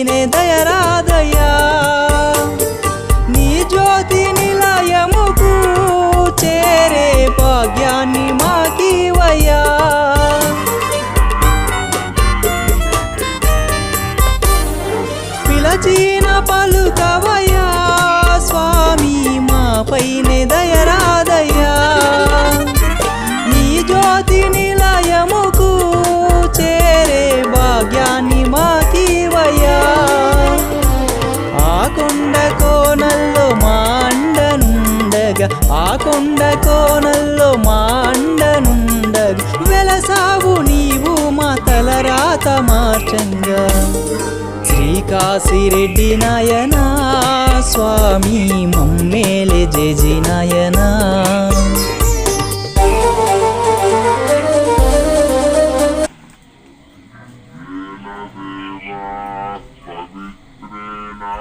మాపైనే దయరాదయ్యా నీ జ్యోతి నిలయముకు చేరే భాగ్యాన్ని మాకివయ్యా పిలచిన పలుకవయ్యా స్వామి మాపైనే దయరాదయ్యా నీ జ్యోతి నిలయముకు చేరే భాగ్యాన్ని మాకివయ్యా ఆ కొండ కోనల్లో మా అండనుండగా ఆ కొండ కోనల్లో మా అండనుండగా వెలసావు నీవు మా తలరాత మార్చంగా శ్రీకాశిరెడ్డి నాయనా స్వామి మమ్మేలే జేజీ నాయనా పవిత్రేనా